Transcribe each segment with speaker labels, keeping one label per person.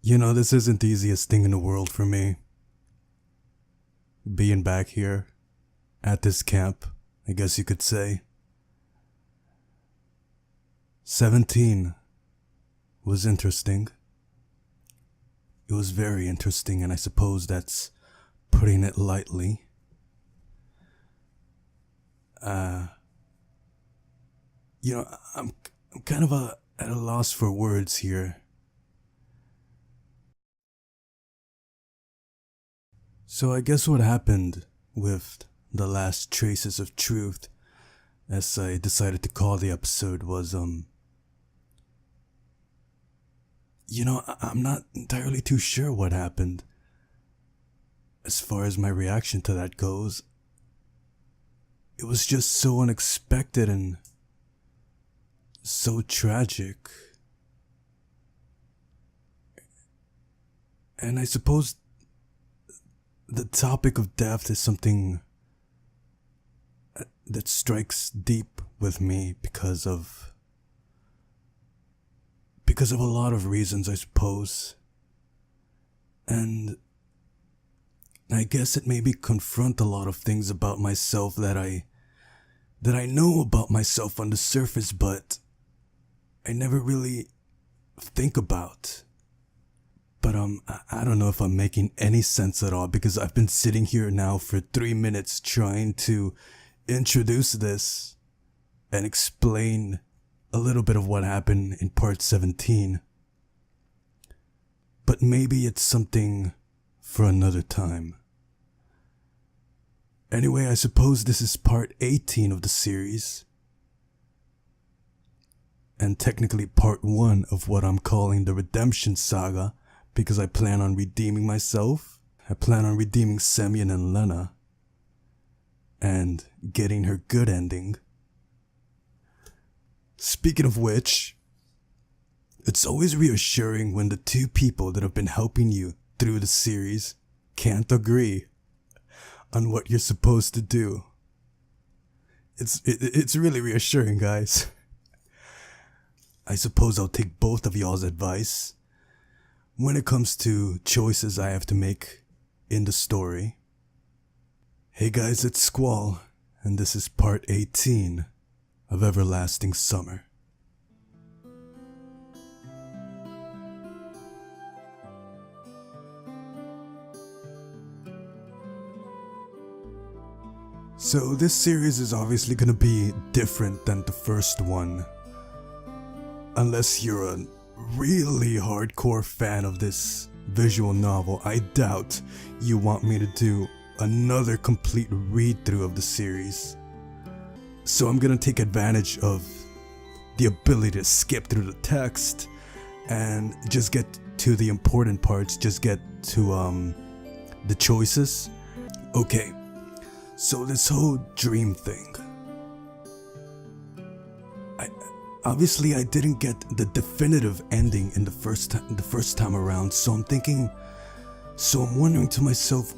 Speaker 1: This isn't the easiest thing in the world for me. Being back here, at this camp, I guess you could say. 17 was interesting. It was very interesting, and I suppose that's putting it lightly. I'm kind of at a loss for words here. So I guess what happened with the last traces of truth, as I decided to call the episode, was, I'm not entirely too sure what happened. As far as my reaction to that goes, it was just so unexpected and so tragic. And I suppose the topic of death is something that strikes deep with me because of a lot of reasons, I suppose. And I guess it made me confront a lot of things about myself that I know about myself on the surface, but I never really think about. But I don't know if I'm making any sense at all, because I've been sitting here now for 3 minutes trying to introduce this and explain a little bit of what happened in part 17. But maybe it's something for another time. Anyway, I suppose this is part 18 of the series. And technically part 1 of what I'm calling the Redemption Saga, because I plan on redeeming myself. I plan on redeeming Semyon and Lena. And getting her good ending. Speaking of which, it's always reassuring when the two people that have been helping you through the series can't agree on what you're supposed to do. It's really reassuring, guys. I suppose I'll take both of y'all's advice when it comes to choices I have to make in the story. Hey guys, it's Squall, and this is part 18 of Everlasting Summer. So this series is obviously gonna be different than the first one. Unless you're a really hardcore fan of this visual novel, I doubt you want me to do another complete read-through of the series. So I'm gonna take advantage of the ability to skip through the text and just get to the important parts, just get to the choices. Okay, so this whole dream thing. Obviously, I didn't get the definitive ending in the first time around, so I'm wondering to myself,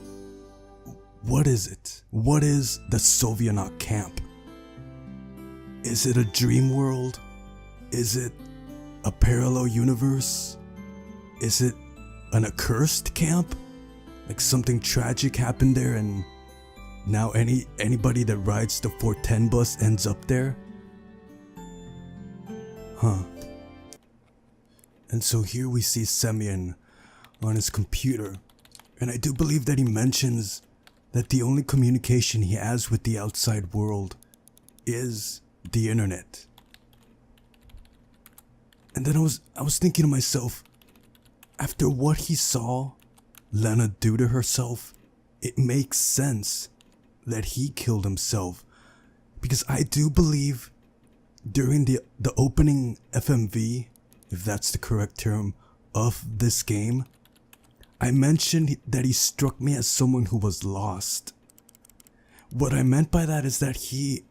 Speaker 1: what is it? What is the Sovyonok camp? Is it a dream world? Is it a parallel universe? Is it an accursed camp? Like something tragic happened there and now anybody that rides the 410 bus ends up there? Huh. And so here we see Semyon on his computer, and I do believe that he mentions that the only communication he has with the outside world is the internet. And then I was thinking to myself, after what he saw Lena do to herself, it makes sense that he killed himself, because I do believe during the opening FMV, if that's the correct term, of this game, I mentioned that he struck me as someone who was lost. What I meant by that is that he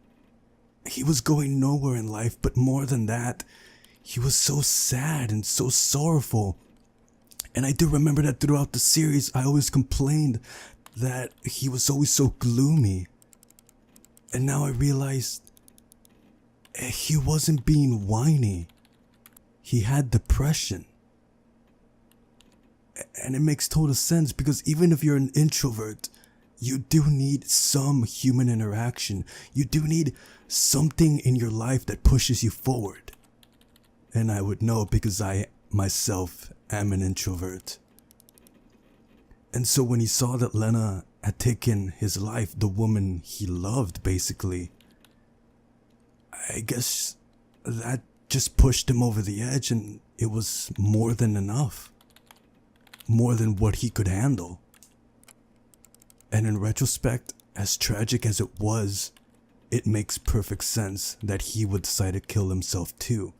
Speaker 1: was going nowhere in life, but more than that, he was so sad and so sorrowful. And I do remember that throughout the series, I always complained that he was always so gloomy. And now I realized he wasn't being whiny. He had depression. And it makes total sense because even if you're an introvert, you do need some human interaction. You do need something in your life that pushes you forward. And I would know because I myself am an introvert. And so when he saw that Lena had taken his life, the woman he loved basically, I guess that just pushed him over the edge, and it was more than enough. More than what he could handle. And in retrospect, as tragic as it was, it makes perfect sense that he would decide to kill himself too.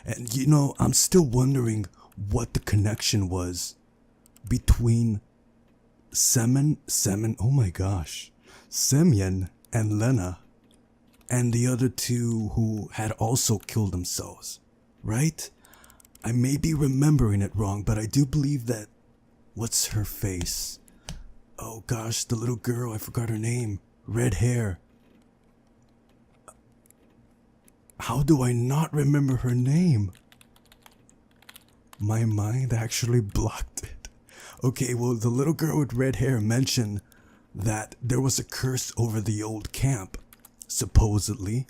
Speaker 1: And you know, I'm still wondering what the connection was between Semyon and Lena, and the other two who had also killed themselves, right? I may be remembering it wrong, but I do believe that, what's her face? Oh gosh, the little girl, I forgot her name. Red hair. How do I not remember her name? My mind actually blocked it. Okay, well, the little girl with red hair mentioned that there was a curse over the old camp, supposedly,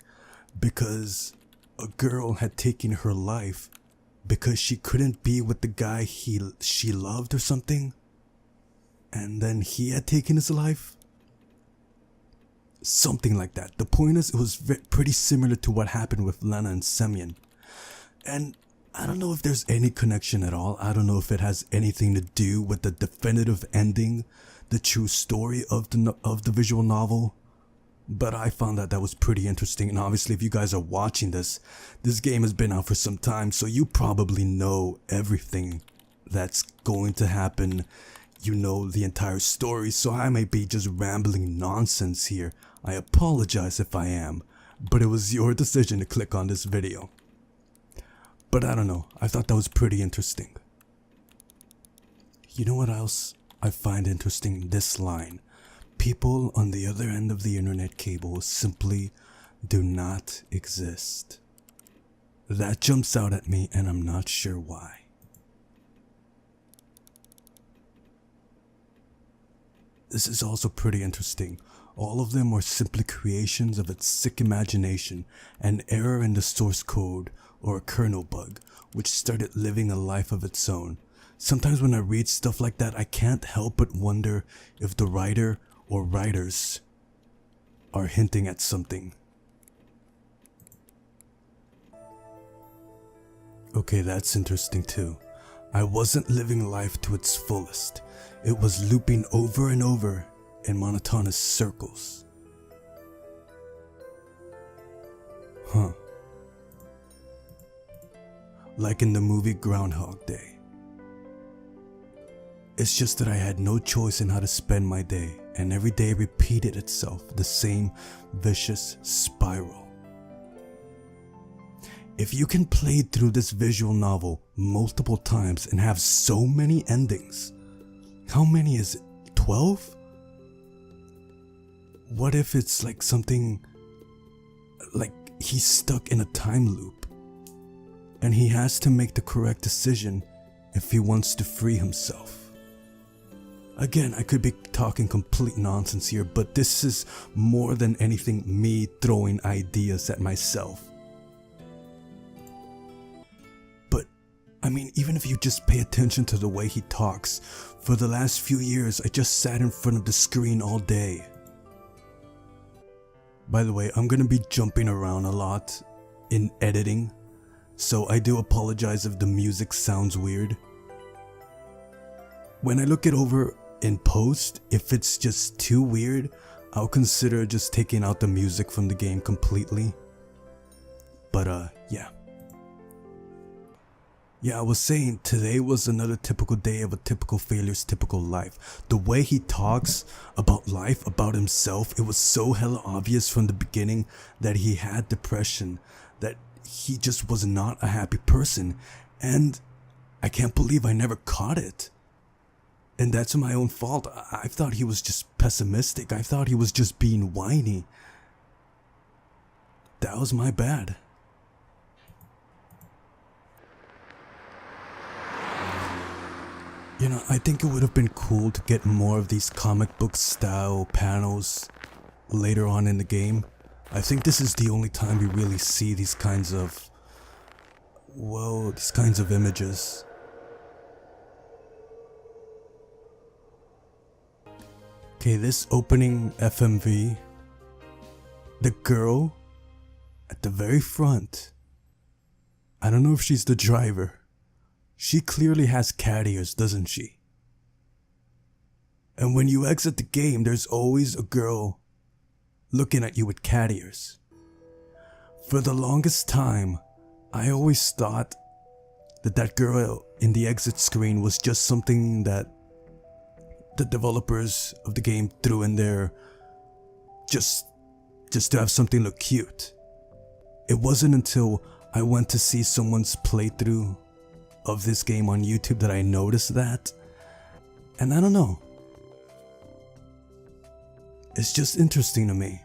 Speaker 1: because a girl had taken her life because she couldn't be with the guy she loved or something. And then he had taken his life. Something like that. The point is, it was pretty similar to what happened with Lena and Semyon. And I don't know if there's any connection at all. I don't know if it has anything to do with the definitive ending, the true story of the visual novel. But I found that was pretty interesting. And obviously, if you guys are watching this game has been out for some time, so you probably know everything that's going to happen. You know the entire story, so I may be just rambling nonsense here. I apologize if I am, but it was your decision to click on this video. But I don't know, I thought that was pretty interesting. You know what else I find interesting? This line. People on the other end of the internet cable simply do not exist. That jumps out at me, and I'm not sure why. This is also pretty interesting. All of them are simply creations of its sick imagination, an error in the source code or a kernel bug, which started living a life of its own. Sometimes when I read stuff like that, I can't help but wonder if the writer or writers are hinting at something. Okay, that's interesting too. I wasn't living life to its fullest. It was looping over and over in monotonous circles. Huh. Like in the movie Groundhog Day. It's just that I had no choice in how to spend my day, and every day repeated itself, the same vicious spiral. If you can play through this visual novel multiple times and have so many endings, how many is it? 12? What if it's like something like he's stuck in a time loop and he has to make the correct decision if he wants to free himself? Again, I could be talking complete nonsense here, but this is more than anything me throwing ideas at myself. But, I mean, even if you just pay attention to the way he talks, for the last few years, I just sat in front of the screen all day. By the way, I'm gonna be jumping around a lot in editing, so I do apologize if the music sounds weird. When I look it over in post, if it's just too weird, I'll consider just taking out the music from the game completely. But yeah, I was saying today was another typical day of a typical failures, typical life. The way he talks about life, about himself, it was so hella obvious from the beginning that he had depression, that he just was not a happy person, and I can't believe I never caught it. And that's my own fault. I thought he was just pessimistic. I thought he was just being whiny. That was my bad. Yeah, I think it would have been cool to get more of these comic book style panels later on in the game. I think this is the only time we really see these kinds of images. Okay, this opening FMV, the girl at the very front, I don't know if she's the driver. She clearly has cat ears, doesn't she? And when you exit the game, there's always a girl looking at you with cat ears. For the longest time, I always thought that girl in the exit screen was just something that the developers of the game threw in there just to have something look cute. It wasn't until I went to see someone's playthrough of this game on YouTube that I noticed that. And I don't know. It's just interesting to me.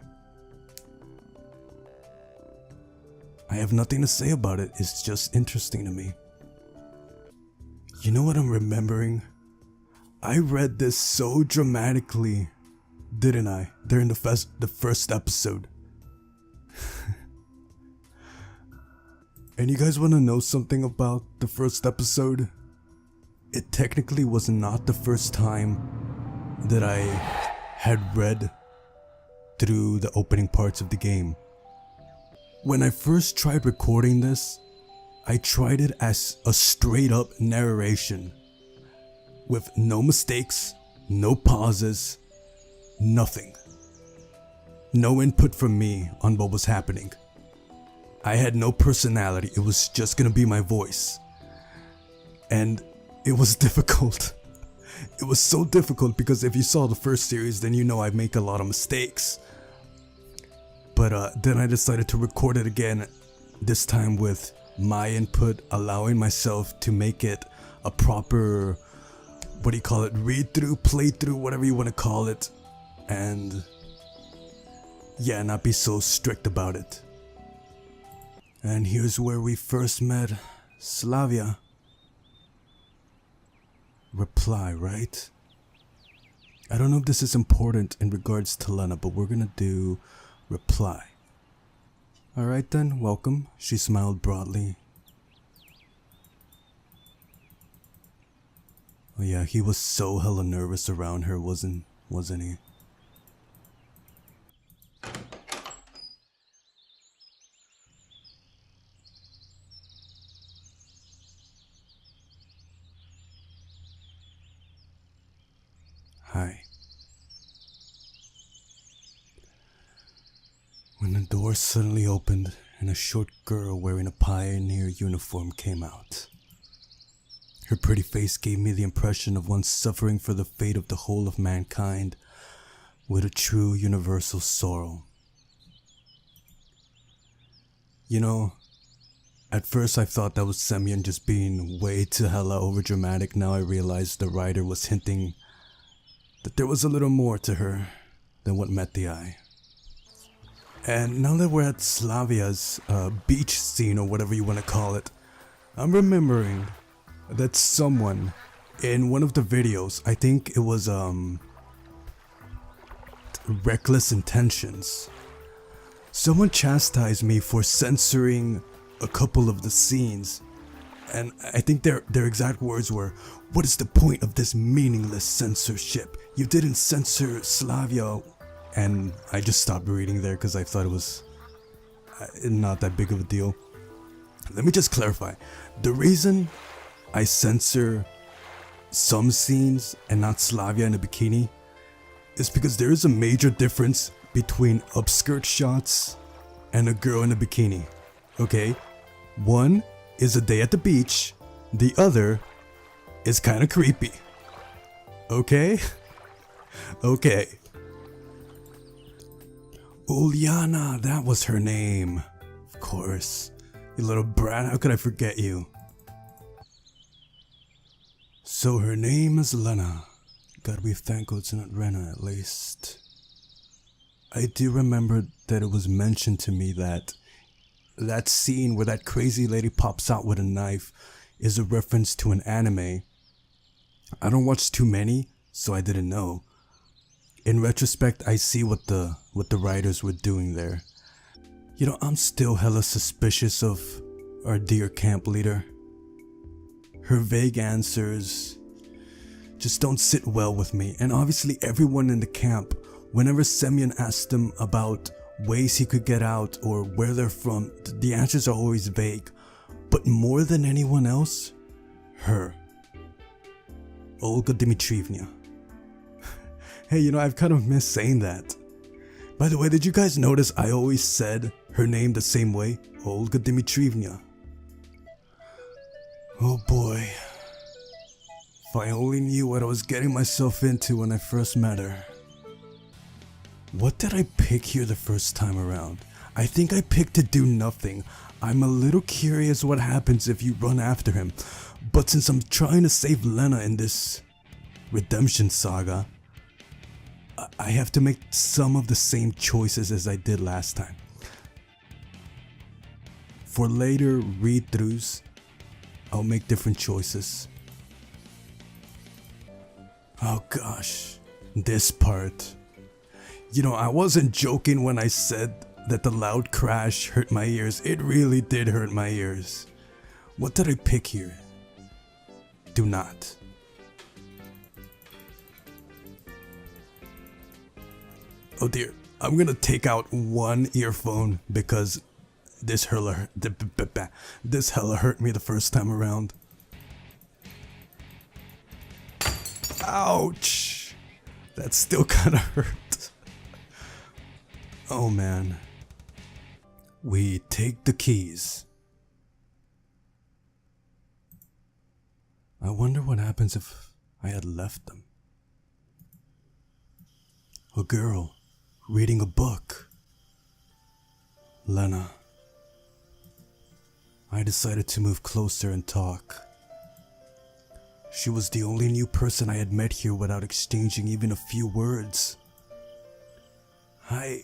Speaker 1: I have nothing to say about it. It's just interesting to me. You know what I'm remembering? I read this so dramatically, didn't I? During the first episode. And you guys want to know something about the first episode? It technically was not the first time that I had read through the opening parts of the game. When I first tried recording this, I tried it as a straight up narration with no mistakes, no pauses, nothing. No input from me on what was happening. I had no personality, it was just gonna be my voice. And it was difficult. It was so difficult because if you saw the first series, then you know I make a lot of mistakes. But then I decided to record it again, this time with my input, allowing myself to make it a proper, read through, play through, whatever you want to call it. And yeah, not be so strict about it. And here's where we first met Slavia. Reply, right? I don't know if this is important in regards to Lena, but we're gonna do reply. Alright then, welcome. She smiled broadly. Oh yeah, he was so hella nervous around her, wasn't he? Hi. When the door suddenly opened and a short girl wearing a pioneer uniform came out. Her pretty face gave me the impression of one suffering for the fate of the whole of mankind with a true universal sorrow. You know, at first I thought that was Semyon just being way too hella overdramatic. Now I realized the writer was hinting that there was a little more to her than what met the eye. And now that we're at Slavia's beach scene, or whatever you want to call it, I'm remembering that someone in one of the videos, I think it was Reckless Intentions, someone chastised me for censoring a couple of the scenes. And I think their exact words were, "What is the point of this meaningless censorship? You didn't censor Slavia." And I just stopped reading there because I thought it was not that big of a deal. Let me just clarify. The reason I censor some scenes and not Slavia in a bikini is because there is a major difference between upskirt shots and a girl in a bikini. Okay? One is a day at the beach, the other is kind of creepy. Okay? Okay. Uliana, that was her name. Of course. You little brat, how could I forget you? So her name is Lena. God, we thank God it's not Rena, at least. I do remember that it was mentioned to me that scene where that crazy lady pops out with a knife is a reference to an anime I don't watch too many, so I didn't know. In retrospect, I see what the writers were doing there. You know, I'm still hella suspicious of our dear camp leader. Her vague answers just don't sit well with me, and obviously everyone in the camp, whenever Semyon asked them about ways he could get out or where they're from, the answers are always vague. But more than anyone else, her. Olga Dmitrievna. Hey, you know, I've kind of missed saying that. By the way, did you guys notice I always said her name the same way? Olga Dmitrievna. Oh boy. If I only knew what I was getting myself into when I first met her. What did I pick here the first time around? I think I picked to do nothing. I'm a little curious what happens if you run after him. But since I'm trying to save Lena in this redemption saga, I have to make some of the same choices as I did last time. For later read-throughs, I'll make different choices. Oh gosh, this part. You know, I wasn't joking when I said that the loud crash hurt my ears. It really did hurt my ears. What did I pick here? Do not. Oh dear, I'm gonna take out one earphone because this hella hurt me the first time around. Ouch! That still kinda hurt. Oh man. We take the keys. I wonder what happens if I had left them. A girl reading a book. Lena. I decided to move closer and talk. She was the only new person I had met here without exchanging even a few words. Hi,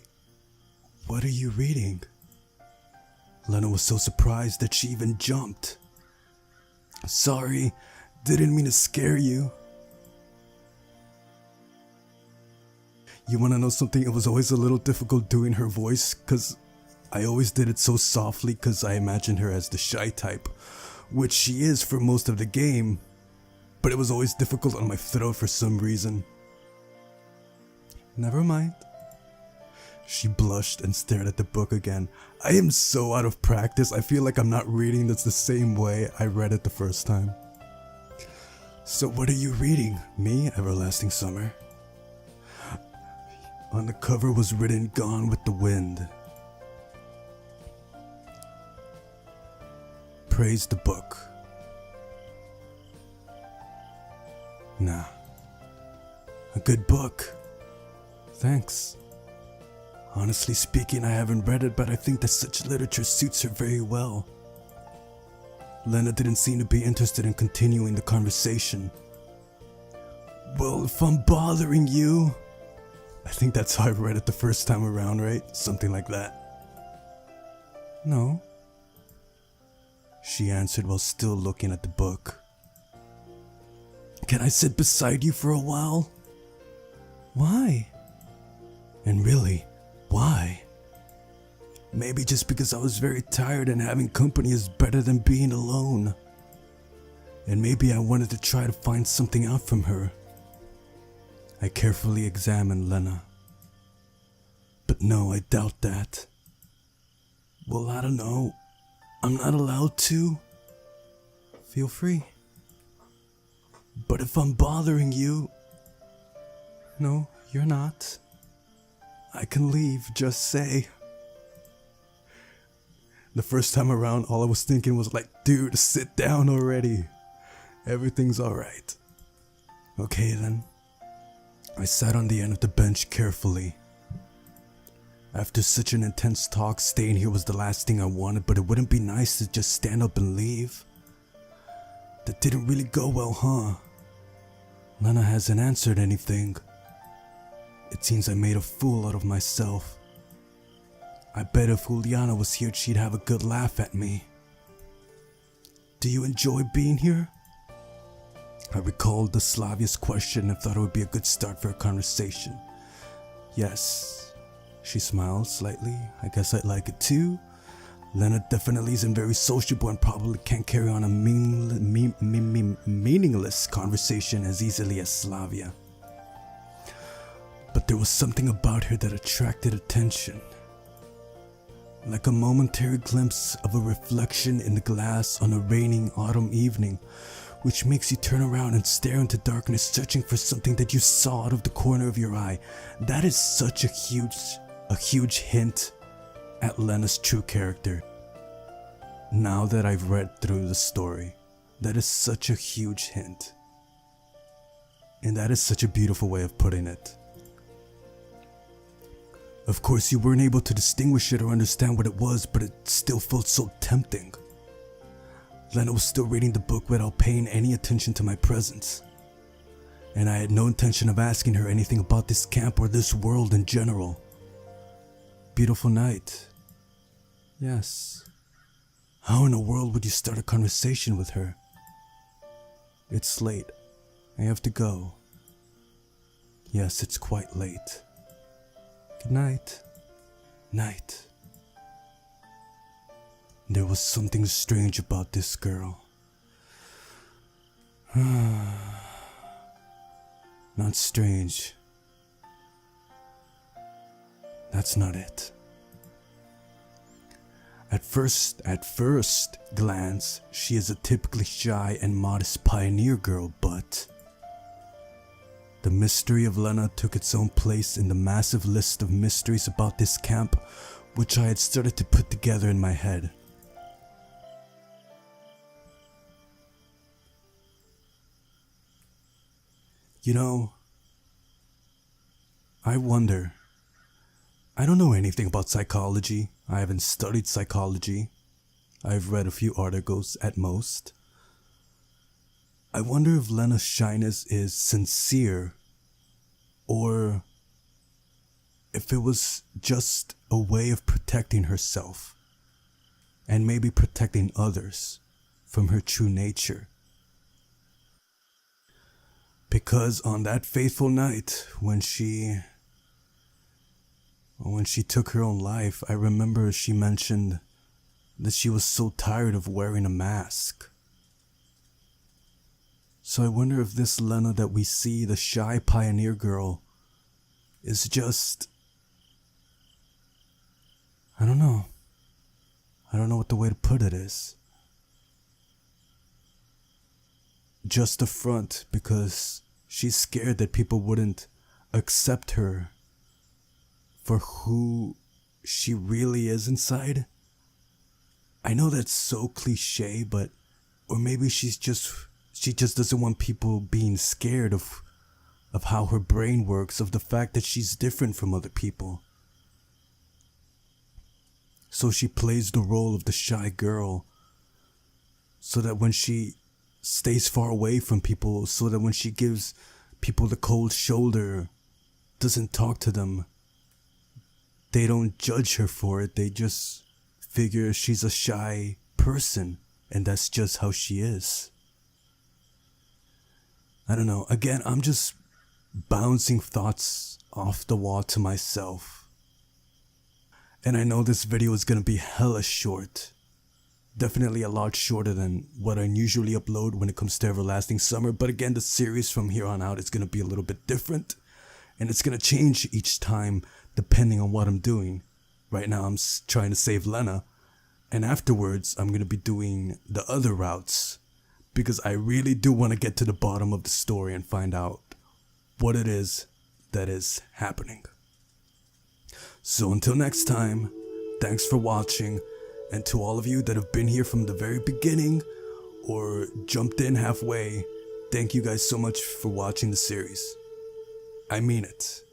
Speaker 1: what are you reading? Lena was so surprised that she even jumped. Sorry, didn't mean to scare you. You wanna know something? It was always a little difficult doing her voice because I always did it so softly because I imagined her as the shy type, which she is for most of the game, but it was always difficult on my throat for some reason. Never mind. She blushed and stared at the book again. I am so out of practice, I feel like I'm not reading this the same way I read it the first time. So what are you reading? Me, Everlasting Summer? On the cover was written, Gone with the Wind. Praise the book. Nah. A good book. Thanks. Honestly speaking, I haven't read it, but I think that such literature suits her very well. Lena didn't seem to be interested in continuing the conversation. Well, if I'm bothering you... I think that's how I read it the first time around, right? Something like that. No. She answered while still looking at the book. Can I sit beside you for a while? Why? And really, why? Maybe just because I was very tired and having company is better than being alone. And maybe I wanted to try to find something out from her. I carefully examined Lena. But no, I doubt that. Well, I don't know. I'm not allowed to. Feel free. But if I'm bothering you... No, you're not. I can leave, just say. The first time around, all I was thinking was like, dude, sit down already. Everything's alright. Okay then. I sat on the end of the bench carefully. After such an intense talk, staying here was the last thing I wanted, but it wouldn't be nice to just stand up and leave. That didn't really go well, huh? Lena hasn't answered anything. It seems I made a fool out of myself. I bet if Juliana was here, she'd have a good laugh at me. Do you enjoy being here? I recalled the Slavia's question and thought it would be a good start for a conversation. Yes, she smiled slightly. I guess I'd like it too. Lena definitely isn't very sociable and probably can't carry on a meaningless conversation as easily as Slavia. But there was something about her that attracted attention. Like a momentary glimpse of a reflection in the glass on a raining autumn evening, which makes you turn around and stare into darkness searching for something that you saw out of the corner of your eye. That is such a huge hint at Lena's true character. Now that I've read through the story, that is such a huge hint. And that is such a beautiful way of putting it. Of course, you weren't able to distinguish it or understand what it was, but it still felt so tempting. Lena was still reading the book without paying any attention to my presence. And I had no intention of asking her anything about this camp or this world in general. Beautiful night. Yes. How in the world would you start a conversation with her? It's late. I have to go. Yes, it's quite late. Good night. Night. There was something strange about this girl. Not strange. That's not it. At first glance, she is a typically shy and modest pioneer girl, but the mystery of Lena took its own place in the massive list of mysteries about this camp, which I had started to put together in my head. You know, I wonder. I don't know anything about psychology. I haven't studied psychology. I've read a few articles at most. I wonder if Lena's shyness is sincere, or if it was just a way of protecting herself, and maybe protecting others from her true nature. Because on that fateful night when she took her own life, I remember she mentioned that she was so tired of wearing a mask. So I wonder if this Lena that we see, the shy pioneer girl, is just... I don't know what the way to put it is. Just a front because she's scared that people wouldn't accept her for who she really is inside. I know that's so cliche, but or maybe she just doesn't want people being scared of how her brain works, of the fact that she's different from other people. So she plays the role of the shy girl so that when she stays far away from people, so that when she gives people the cold shoulder, doesn't talk to them, they don't judge her for it. They just figure she's a shy person and that's just how she is. I don't know. Again, I'm just bouncing thoughts off the wall to myself. And I know this video is gonna be hella short. Definitely a lot shorter than what I usually upload when it comes to Everlasting Summer. But again, the series from here on out is gonna be a little bit different. And it's gonna change each time depending on what I'm doing. Right now I'm trying to save Lena. And afterwards, I'm gonna be doing the other routes. Because I really do want to get to the bottom of the story and find out what it is that is happening. So until next time, thanks for watching, and to all of you that have been here from the very beginning or jumped in halfway, thank you guys so much for watching the series. I mean it.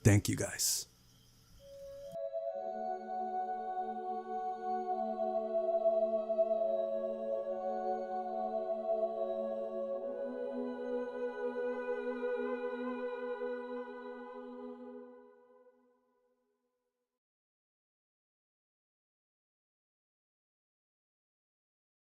Speaker 1: Thank you guys.